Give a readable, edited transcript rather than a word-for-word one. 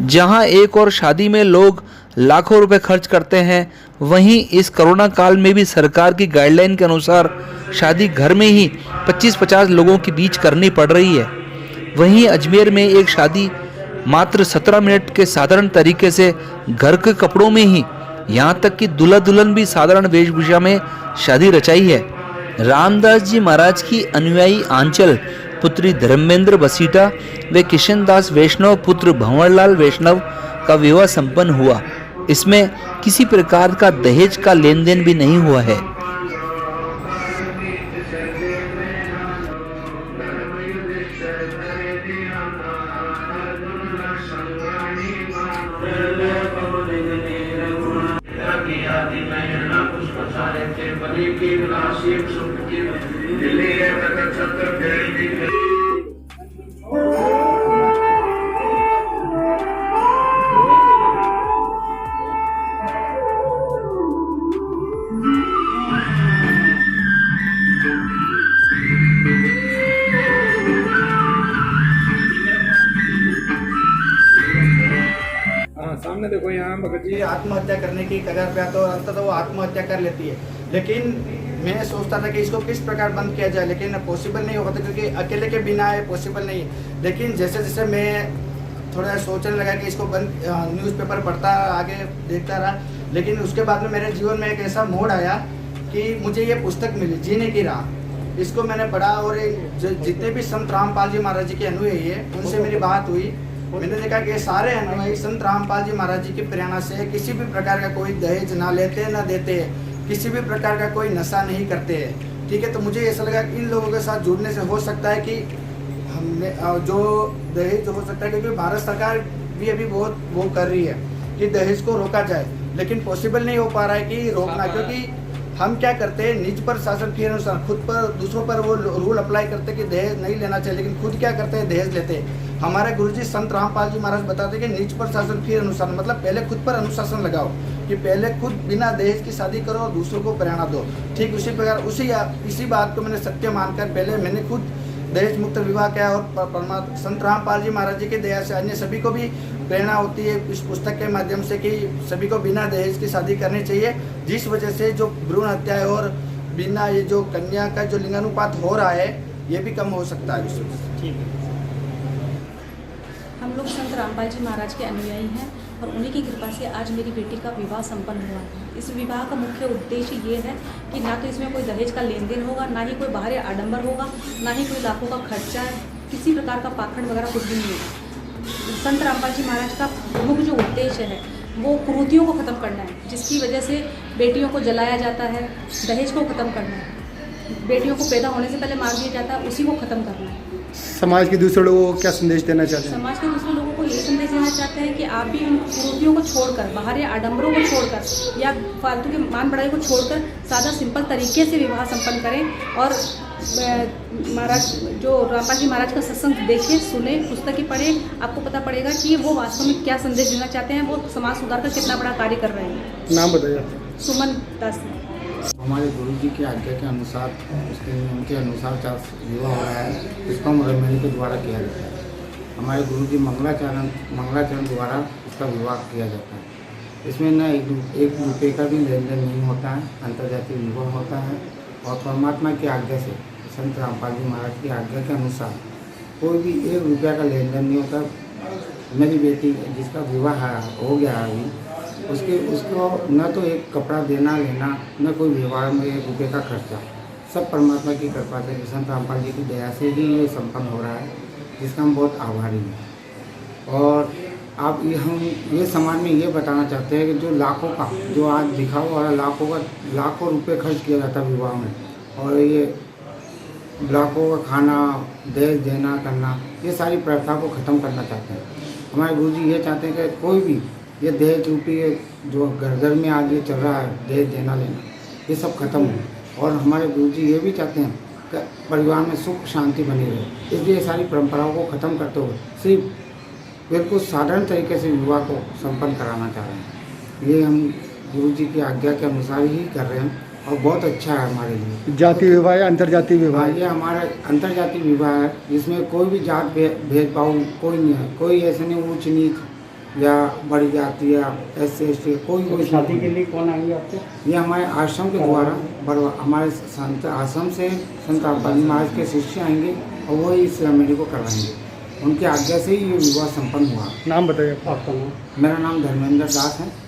जहां एक और शादी में लोग लाखों रुपए खर्च करते हैं, वहीं इस कोरोना काल में भी सरकार की गाइडलाइन के अनुसार शादी घर में ही 25-50 लोगों के बीच करनी पड़ रही है। वहीं अजमेर में एक शादी मात्र 17 मिनट के साधारण तरीके से घर के कपड़ों में ही, यहाँ तक कि दूल्हा दुल्हन भी साधारण वेशभूषा में शादी रचाई है। रामदास जी महाराज की अनुयायी आंचल पुत्री धर्मेंद्र बसीटा व किशन दास वैष्णव पुत्र भंवरलाल वैष्णव का विवाह संपन्न हुआ। इसमें किसी प्रकार का दहेज का लेन देन भी नहीं हुआ है। सामने देखो यहाँ भगत जी आत्महत्या करने की कगार पे आता है और अंततः वो आत्महत्या कर लेती है। लेकिन मैं सोचता था कि इसको किस प्रकार बंद किया जाए, लेकिन पॉसिबल नहीं होगा था क्योंकि अकेले के बिना है पॉसिबल नहीं है। लेकिन जैसे जैसे मैं थोड़ा सोचने लगा कि इसको बंद न्यूज़पेपर पढ़ता आगे देखता रहा, लेकिन उसके बाद में मेरे जीवन में एक ऐसा मोड़ आया कि मुझे ये पुस्तक मिली, जीने की राह। इसको मैंने पढ़ा और जितने भी संत रामपाल जी महाराज जी के अनुयायी है उनसे मेरी बात हुई। मैंने देखा कि सारे अनुयायी संत रामपाल जी महाराज जी की प्रेरणा से किसी भी प्रकार का कोई दहेज ना लेते ना देते, किसी भी प्रकार का कोई नशा नहीं करते हैं। ठीक है, तो मुझे ऐसा लगा कि इन लोगों के साथ जुड़ने से हो सकता है कि हमने जो दहेज हो सकता है, क्योंकि भारत सरकार भी अभी बहुत वो कर रही है कि दहेज को रोका जाए, लेकिन पॉसिबल नहीं हो पा रहा है कि रोकना। क्योंकि हम क्या करते हैं, निज पर शासन के अनुसार खुद पर दूसरों पर वो रूल अप्लाई करते हैं कि दहेज नहीं लेना चाहिए, लेकिन खुद क्या करते हैं, दहेज लेते हैं। हमारे गुरुजी संत रामपाल जी महाराज बताते हैं कि निज पर शासन फिर अनुशासन, मतलब पहले खुद पर अनुशासन लगाओ कि पहले खुद बिना दहेज की शादी करो और दूसरों को प्रेरणा दो। ठीक उसी प्रकार इसी बात को मैंने सत्य मानकर पहले मैंने खुद दहेज मुक्त विवाह किया और परमात्मा संत रामपाल जी महाराज जी की दया से अन्य सभी को भी प्रेरणा होती है इस पुस्तक के माध्यम से कि सभी को बिना दहेज की शादी करनी चाहिए, जिस वजह से जो भ्रूण हत्या है और बिना ये जो कन्या का जो लिंगानुपात हो रहा है ये भी कम हो सकता है। ठीक है, हम लोग संत रामपाल जी महाराज के अनुयायी हैं और उन्हीं की कृपा से आज मेरी बेटी का विवाह संपन्न हुआ। इस विवाह का मुख्य उद्देश्य ये है कि ना तो इसमें कोई दहेज का लेन देन होगा, ना ही कोई बाहरी आडंबर होगा, ना ही कोई लाखों का खर्चा, किसी प्रकार का पाखंड वगैरह कुछ भी नहीं होगा। संत रामपाल जी महाराज का प्रमुख जो उद्देश्य है वो कुरीतियों को ख़त्म करना है, जिसकी वजह से बेटियों को जलाया जाता है। दहेज को ख़त्म करना है, बेटियों को पैदा होने से पहले मार दिया जाता है, उसी को ख़त्म करना है। समाज के दूसरे लोगों को क्या संदेश देना चाहते हैं? समाज के दूसरे लोगों को ये संदेश देना चाहते हैं कि आप भी उन कुरीतियों को छोड़कर, बाहरी आडंबरों को छोड़कर या फालतू के मान बढ़ाई को छोड़कर सादा सिंपल तरीके से विवाह संपन्न करें और महाराज जो रामपाल जी महाराज का सत्संग देखें, सुने, पुस्तकें पढ़ें। आपको पता पड़ेगा कि वो वास्तव में क्या संदेश देना चाहते हैं, वो समाज सुधार का कितना बड़ा कार्य कर रहे हैं। नाम बताइए। सुमन दास। हमारे गुरु जी की आज्ञा के अनुसार, उसके नियम के अनुसार विवाह हो रहा है, इसको रेमेडी के द्वारा किया जाता है। हमारे गुरु जी मंगलाचरण द्वारा इसका विवाह किया जाता है। इसमें न एक रुपये का भी लेन देन नहीं होता है, अंतर्जातीय विवाह होता है और परमात्मा की आज्ञा से, संत रामपाल जी महाराज की आज्ञा के अनुसार कोई भी 1 रुपया का लेन देन नहीं होता। मेरी बेटी जिसका विवाह हो गया अभी, उसको न तो एक कपड़ा देना लेना, न कोई विवाह में 1 रुपये का खर्चा, सब परमात्मा की कृपा से, संत रामपाल जी की दया से ही ये संपन्न हो रहा है, जिसका हम बहुत आभारी हैं। और आप हम ये समाज में ये बताना चाहते हैं कि जो लाखों का, जो आज दिखावा हो रहा है, लाखों रुपए खर्च किया जाता है विवाह में, और ये लाखों का खाना, दहेज देना करना, ये सारी प्रथा को ख़त्म करना चाहते हैं। हमारे गुरु जी ये चाहते हैं कि कोई भी ये दहेज रूपी जो घर में आज ये चल रहा है, दहेज देना लेना, ये सब खत्म हो। और हमारे गुरु जी ये भी चाहते हैं कि परिवार में सुख शांति बनी रहे, इसलिए सारी परंपराओं को ख़त्म करते हुए सिर्फ बिल्कुल साधारण तरीके से विवाह को संपन्न कराना चाह रहे हैं। ये हम गुरु जी की आज्ञा के अनुसार ही कर रहे हैं और बहुत अच्छा है हमारे लिए। जाति विवाह या अंतर्जातीय विवाह? ये हमारा अंतर्जातीय विवाह है, जिसमें कोई भी जात भेदभाव कोई नहीं है, कोई ऐसे नहीं ऊंच नीच, या बड़ी जाति या SC कोई कोई शादी के लिए कौन आएंगे आपके? ये हमारे आश्रम के द्वारा हमारे संत आश्रम से संत अब्बाजी महाराज के शिष्य आएंगे और वो इस सेरेमनी को करवाएंगे। उनकी आज्ञा से ही ये विवाह संपन्न हुआ। नाम बताइए आपका नाम। मेरा नाम धर्मेंद्र दास है।